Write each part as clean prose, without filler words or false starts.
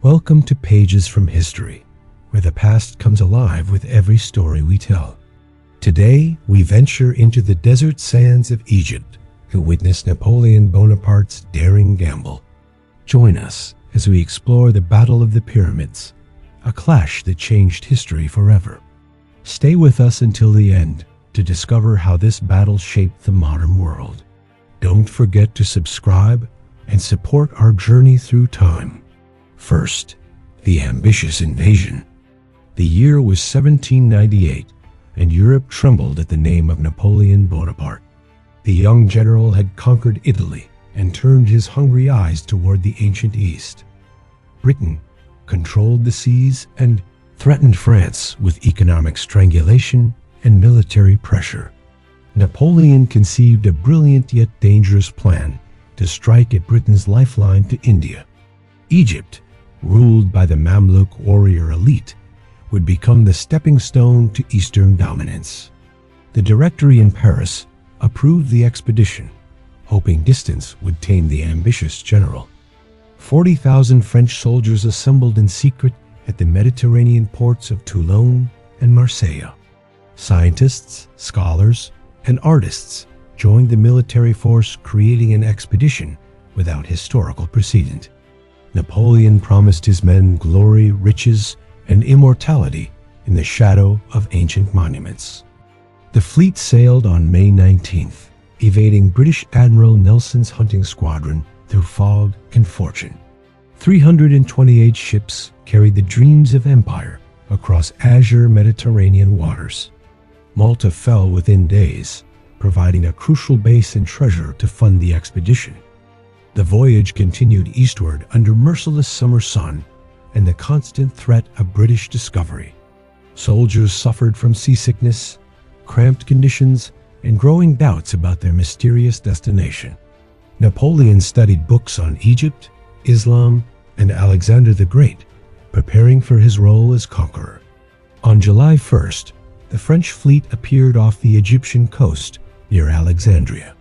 Welcome to Pages from History, where the past comes alive with every story we tell. Today, we venture into the desert sands of Egypt to witness Napoleon Bonaparte's daring gamble. Join us as we explore the Battle of the Pyramids, a clash that changed history forever. Stay with us until the end to discover how this battle shaped the modern world. Don't forget to subscribe and support our journey through time. First, the ambitious invasion. The year was 1798, and Europe trembled at the name of Napoleon Bonaparte. The young general had conquered Italy and turned his hungry eyes toward the ancient East. Britain controlled the seas and threatened France with economic strangulation and military pressure. Napoleon conceived a brilliant yet dangerous plan to strike at Britain's lifeline to India. Egypt, ruled by the Mamluk warrior elite, would become the stepping stone to Eastern dominance. The Directory in Paris approved the expedition, hoping distance would tame the ambitious general. 40,000 French soldiers assembled in secret at the Mediterranean ports of Toulon and Marseille. Scientists, scholars, and artists joined the military force, creating an expedition without historical precedent. Napoleon promised his men glory, riches, and immortality in the shadow of ancient monuments. The fleet sailed on May 19th, evading British Admiral Nelson's hunting squadron through fog and fortune. 328 ships carried the dreams of empire across azure Mediterranean waters. Malta fell within days, providing a crucial base and treasure to fund the expedition. The voyage continued eastward under merciless summer sun and the constant threat of British discovery. Soldiers suffered from seasickness, cramped conditions, and growing doubts about their mysterious destination. Napoleon studied books on Egypt, Islam, and Alexander the Great, preparing for his role as conqueror. On July 1st, the French fleet appeared off the Egyptian coast near Alexandria.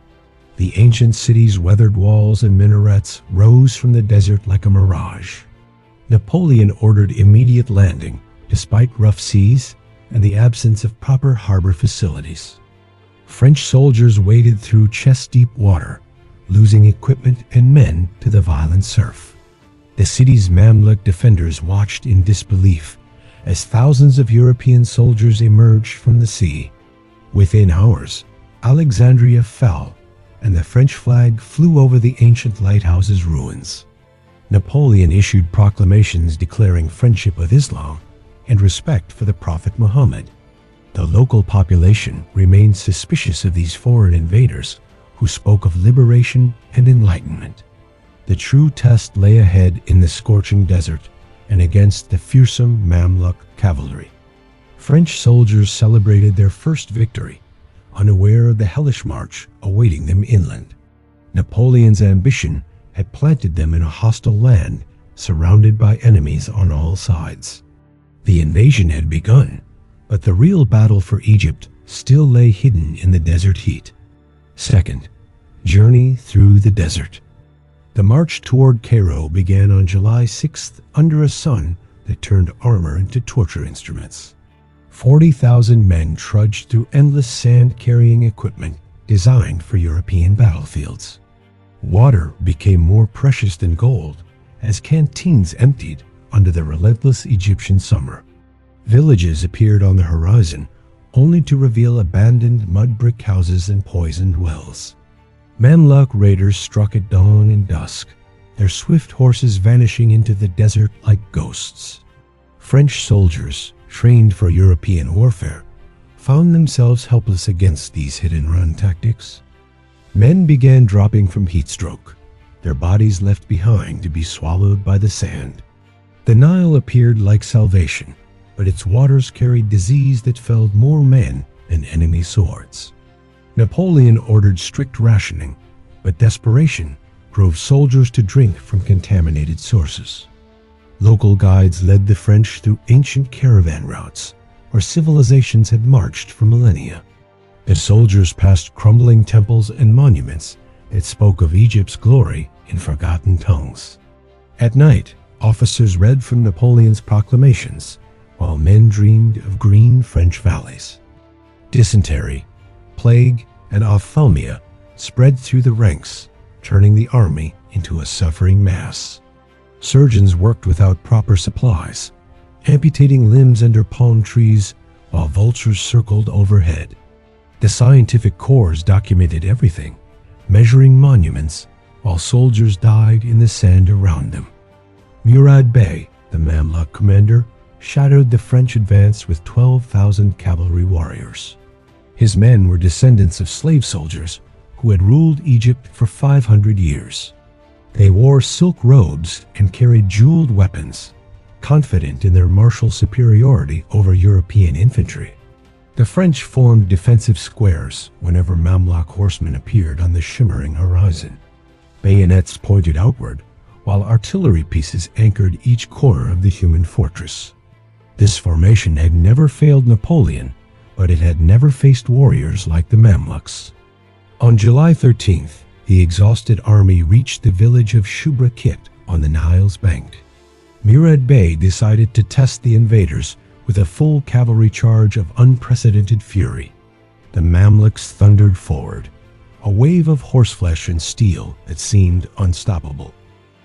The ancient city's weathered walls and minarets rose from the desert like a mirage. Napoleon ordered immediate landing, despite rough seas and the absence of proper harbor facilities. French soldiers waded through chest-deep water, losing equipment and men to the violent surf. The city's Mamluk defenders watched in disbelief as thousands of European soldiers emerged from the sea. Within hours, Alexandria fell, and the French flag flew over the ancient lighthouse's ruins. Napoleon issued proclamations declaring friendship with Islam and respect for the Prophet Muhammad. The local population remained suspicious of these foreign invaders who spoke of liberation and enlightenment. The true test lay ahead in the scorching desert and against the fearsome Mamluk cavalry. French soldiers celebrated their first victory, unaware of the hellish march awaiting them inland. Napoleon's ambition had planted them in a hostile land, surrounded by enemies on all sides. The invasion had begun, but the real battle for Egypt still lay hidden in the desert heat. Second, journey through the desert. The march toward Cairo began on July 6th under a sun that turned armor into torture instruments. 40,000 men trudged through endless sand-carrying equipment designed for European battlefields. Water became more precious than gold as canteens emptied under the relentless Egyptian summer. Villages appeared on the horizon, only to reveal abandoned mud brick houses and poisoned wells. Mamluk raiders struck at dawn and dusk, their swift horses vanishing into the desert like ghosts. French soldiers, trained for European warfare, found themselves helpless against these hit-and-run tactics. Men began dropping from heatstroke, their bodies left behind to be swallowed by the sand. The Nile appeared like salvation, but its waters carried disease that felled more men than enemy swords. Napoleon ordered strict rationing, but desperation drove soldiers to drink from contaminated sources. Local guides led the French through ancient caravan routes where civilizations had marched for millennia. The soldiers passed crumbling temples and monuments that spoke of Egypt's glory in forgotten tongues. At night, Officers read from Napoleon's proclamations, while men dreamed of green French valleys. Dysentery, plague, and ophthalmia spread through the ranks, turning the army into a suffering mass. Surgeons worked without proper supplies, amputating limbs under palm trees while vultures circled overhead. The scientific corps documented everything, measuring monuments while soldiers died in the sand around them. Murad Bey, the Mamluk commander, shadowed the French advance with 12,000 cavalry warriors. His men were descendants of slave soldiers who had ruled Egypt for 500 years. They wore silk robes and carried jeweled weapons, confident in their martial superiority over European infantry. The French formed defensive squares whenever Mamluk horsemen appeared on the shimmering horizon. Bayonets pointed outward, while artillery pieces anchored each corner of the human fortress. This formation had never failed Napoleon, but it had never faced warriors like the Mamluks. On July 13th, the exhausted army reached the village of Shubra-Kit on the Nile's bank. Murad Bey decided to test the invaders with a full cavalry charge of unprecedented fury. The Mamluks thundered forward, a wave of horseflesh and steel that seemed unstoppable.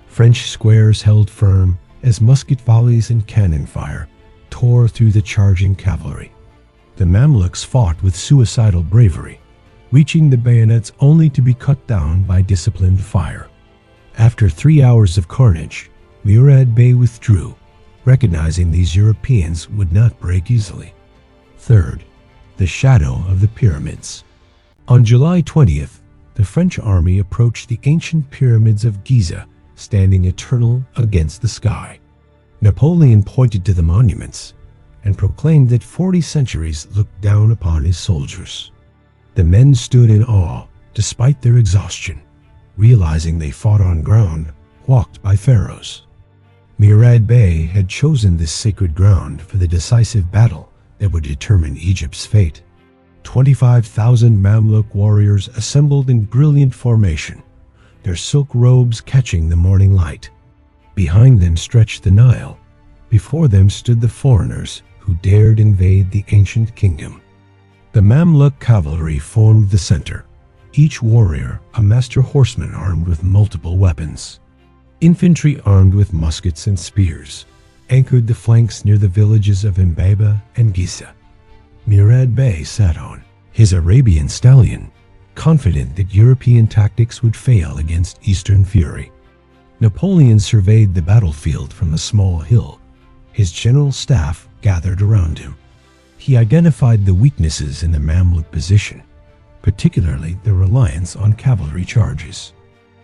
French squares held firm as musket volleys and cannon fire tore through the charging cavalry. The Mamluks fought with suicidal bravery, reaching the bayonets only to be cut down by disciplined fire. After 3 hours of carnage, Murad Bey withdrew, recognizing these Europeans would not break easily. Third, the shadow of the pyramids. On July 20th, the French army approached the ancient pyramids of Giza, standing eternal against the sky. Napoleon pointed to the monuments and proclaimed that 40 centuries looked down upon his soldiers. The men stood in awe, despite their exhaustion, realizing they fought on ground walked by pharaohs. Murad Bey had chosen this sacred ground for the decisive battle that would determine Egypt's fate. 25,000 Mamluk warriors assembled in brilliant formation, their silk robes catching the morning light. Behind them stretched the Nile. Before them stood the foreigners who dared invade the ancient kingdom. The Mamluk cavalry formed the center, each warrior a master horseman armed with multiple weapons. Infantry armed with muskets and spears anchored the flanks near the villages of Mbaba and Giza. Murad Bey sat on his Arabian stallion, confident that European tactics would fail against Eastern fury. Napoleon surveyed the battlefield from a small hill, his general staff gathered around him. He identified the weaknesses in the Mamluk position, particularly the reliance on cavalry charges.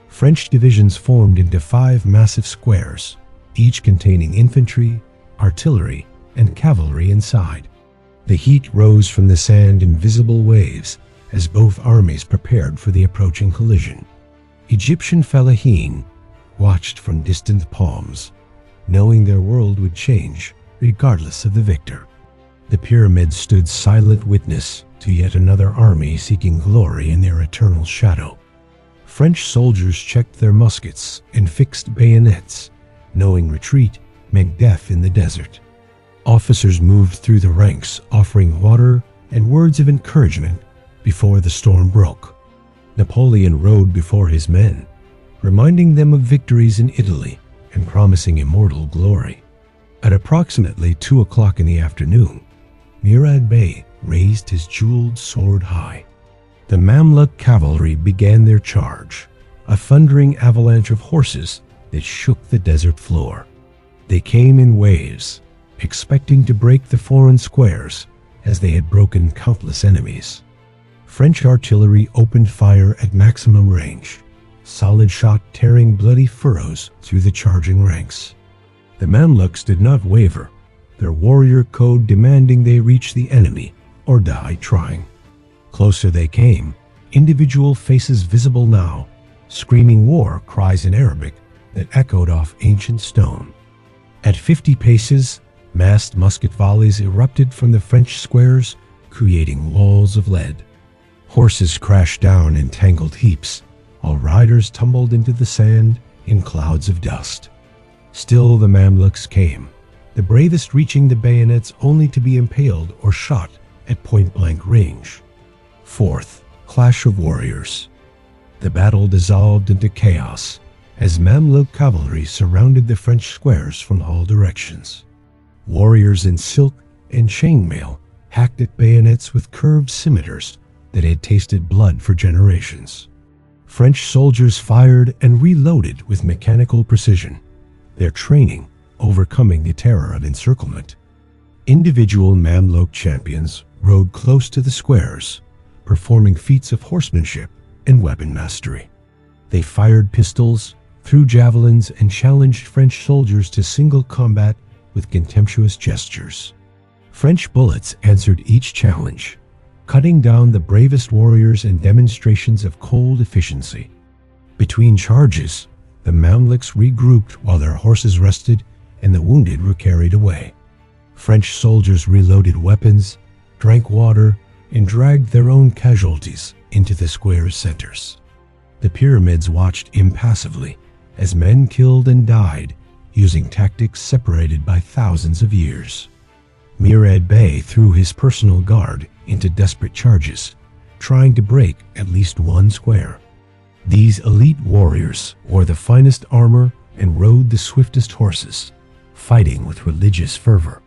French divisions formed into 5 massive squares, each containing infantry, artillery, and cavalry inside. The heat rose from the sand in visible waves as both armies prepared for the approaching collision. Egyptian fellaheen watched from distant palms, knowing their world would change regardless of the victor. The pyramids stood silent witness to yet another army seeking glory in their eternal shadow. French soldiers checked their muskets and fixed bayonets, knowing retreat meant death in the desert. Officers moved through the ranks, offering water and words of encouragement before the storm broke. Napoleon rode before his men, reminding them of victories in Italy and promising immortal glory. At approximately 2 o'clock in the afternoon, Murad Bey raised his jeweled sword high. The Mamluk cavalry began their charge, a thundering avalanche of horses that shook the desert floor. They came in waves, expecting to break the foreign squares as they had broken countless enemies. French artillery opened fire at maximum range, solid shot tearing bloody furrows through the charging ranks. The Mamluks did not waver, their warrior code demanding they reach the enemy or die trying. Closer they came, individual faces visible now, screaming war cries in Arabic that echoed off ancient stone. At 50 paces, massed musket volleys erupted from the French squares, creating walls of lead. Horses crashed down in tangled heaps, while riders tumbled into the sand in clouds of dust. Still the Mamluks came, the bravest reaching the bayonets only to be impaled or shot at point-blank range. Fourth, clash of warriors. The battle dissolved into chaos as Mamluk cavalry surrounded the French squares from all directions. Warriors in silk and chainmail hacked at bayonets with curved scimitars that had tasted blood for generations. French soldiers fired and reloaded with mechanical precision, their training overcoming the terror of encirclement. Individual Mamluk champions rode close to the squares, performing feats of horsemanship and weapon mastery. They fired pistols, threw javelins, and challenged French soldiers to single combat with contemptuous gestures. French bullets answered each challenge, cutting down the bravest warriors in demonstrations of cold efficiency. Between charges, the Mamluks regrouped while their horses rested and the wounded were carried away. French soldiers reloaded weapons, drank water, and dragged their own casualties into the square's centers. The pyramids watched impassively as men killed and died using tactics separated by thousands of years. Murad Bey threw his personal guard into desperate charges, trying to break at least one square. These elite warriors wore the finest armor and rode the swiftest horses, fighting with religious fervor.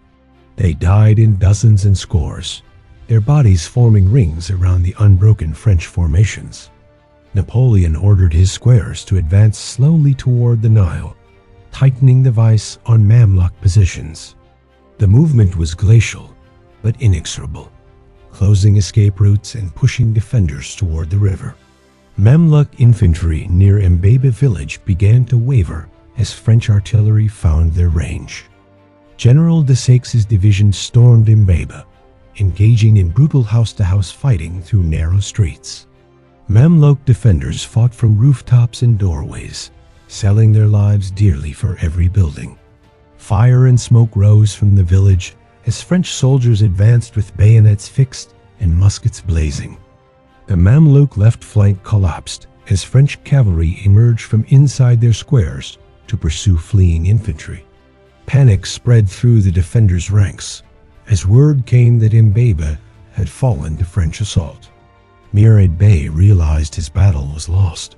They died in dozens and scores, their bodies forming rings around the unbroken French formations. Napoleon ordered his squares to advance slowly toward the Nile, tightening the vice on Mamluk positions. The movement was glacial, but inexorable, closing escape routes and pushing defenders toward the river. Mamluk infantry near Mbaba village began to waver as French artillery found their range. General de Saix's division stormed Mbaba, engaging in brutal house-to-house fighting through narrow streets. Mamluk defenders fought from rooftops and doorways, selling their lives dearly for every building. Fire and smoke rose from the village as French soldiers advanced with bayonets fixed and muskets blazing. The Mamluk left flank collapsed as French cavalry emerged from inside their squares to pursue fleeing infantry. Panic spread through the defenders' ranks as word came that Mbaba had fallen to French assault. Murad Bey realized his battle was lost,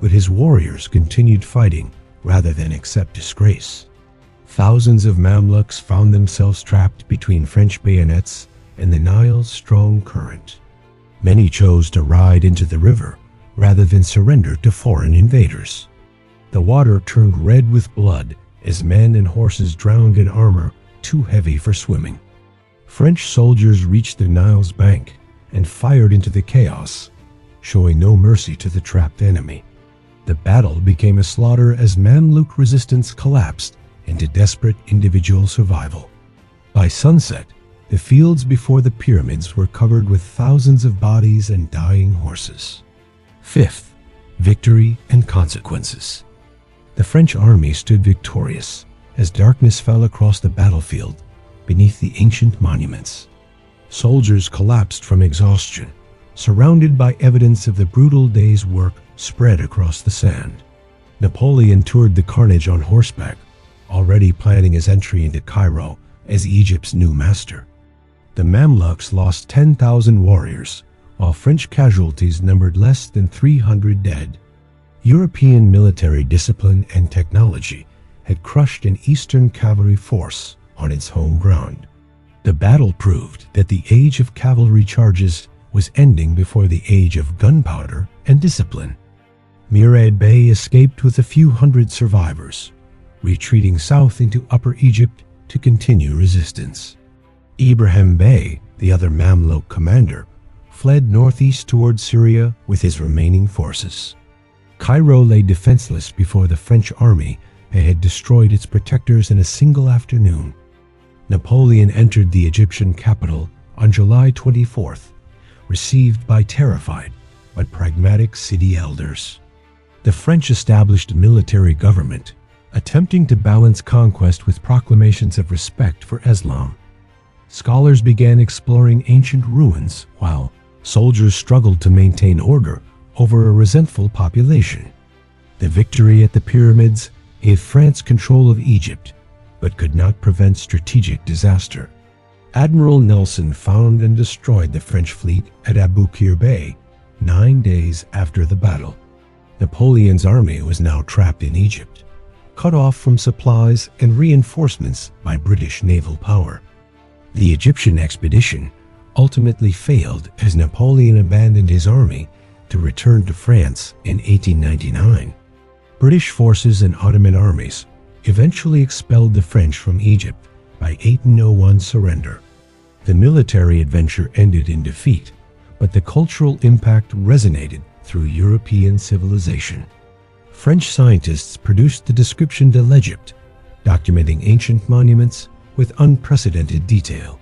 but his warriors continued fighting rather than accept disgrace. Thousands of Mamluks found themselves trapped between French bayonets and the Nile's strong current. Many chose to ride into the river rather than surrender to foreign invaders. The water turned red with blood as men and horses drowned in armor too heavy for swimming. French soldiers reached the Nile's bank and fired into the chaos, showing no mercy to the trapped enemy. The battle became a slaughter as Mamluk resistance collapsed into desperate individual survival. By sunset, the fields before the pyramids were covered with thousands of bodies and dying horses. Fifth, victory and consequences. The French army stood victorious as darkness fell across the battlefield beneath the ancient monuments. Soldiers collapsed from exhaustion, surrounded by evidence of the brutal day's work spread across the sand. Napoleon toured the carnage on horseback, already planning his entry into Cairo as Egypt's new master. The Mamluks lost 10,000 warriors, while French casualties numbered less than 300 dead. European military discipline and technology had crushed an Eastern cavalry force on its home ground. The battle proved that the age of cavalry charges was ending before the age of gunpowder and discipline. Murad Bey escaped with a few hundred survivors, retreating south into Upper Egypt to continue resistance. Ibrahim Bey, the other Mamluk commander, fled northeast toward Syria with his remaining forces. Cairo lay defenseless before the French army had destroyed its protectors in a single afternoon. Napoleon entered the Egyptian capital on July 24th, received by terrified but pragmatic city elders. The French established a military government, attempting to balance conquest with proclamations of respect for Islam. Scholars began exploring ancient ruins, while soldiers struggled to maintain order over a resentful population. The victory at the pyramids gave France control of Egypt, but could not prevent strategic disaster. Admiral Nelson found and destroyed the French fleet at Aboukir Bay 9 days after the battle. Napoleon's army was now trapped in Egypt, cut off from supplies and reinforcements by British naval power. The Egyptian expedition ultimately failed as Napoleon abandoned his army to return to France in 1899. British forces and Ottoman armies eventually expelled the French from Egypt by 1801 surrender. The military adventure ended in defeat, but the cultural impact resonated through European civilization. French scientists produced the description de l'Egypte, documenting ancient monuments with unprecedented detail.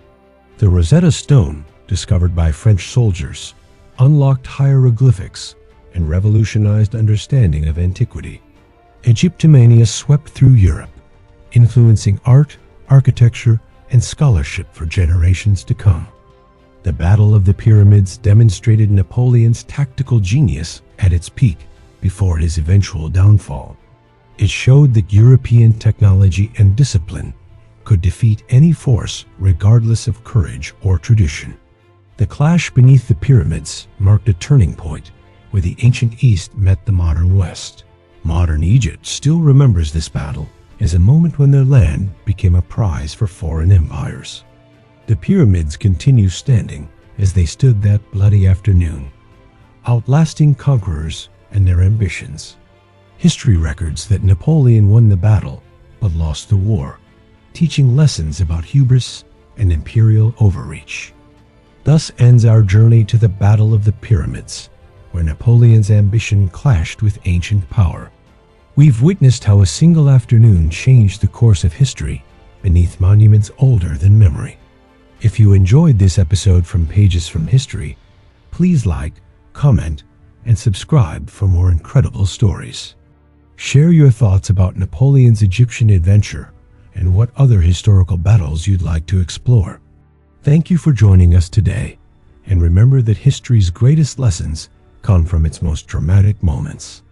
The Rosetta Stone, discovered by French soldiers, unlocked hieroglyphics and revolutionized understanding of antiquity. Egyptomania swept through Europe, influencing art, architecture, and scholarship for generations to come. The Battle of the Pyramids demonstrated Napoleon's tactical genius at its peak before his eventual downfall. It showed that European technology and discipline could defeat any force regardless of courage or tradition. The clash beneath the pyramids marked a turning point where the ancient East met the modern West. Modern Egypt still remembers this battle as a moment when their land became a prize for foreign empires. The pyramids continue standing as they stood that bloody afternoon, outlasting conquerors and their ambitions. History records that Napoleon won the battle but lost the war, teaching lessons about hubris and imperial overreach. Thus ends our journey to the Battle of the Pyramids, where Napoleon's ambition clashed with ancient power. We've witnessed how a single afternoon changed the course of history beneath monuments older than memory. If you enjoyed this episode from Pages from History, please like, comment, and subscribe for more incredible stories. Share your thoughts about Napoleon's Egyptian adventure and what other historical battles you'd like to explore. Thank you for joining us today, and remember that history's greatest lessons come from its most dramatic moments.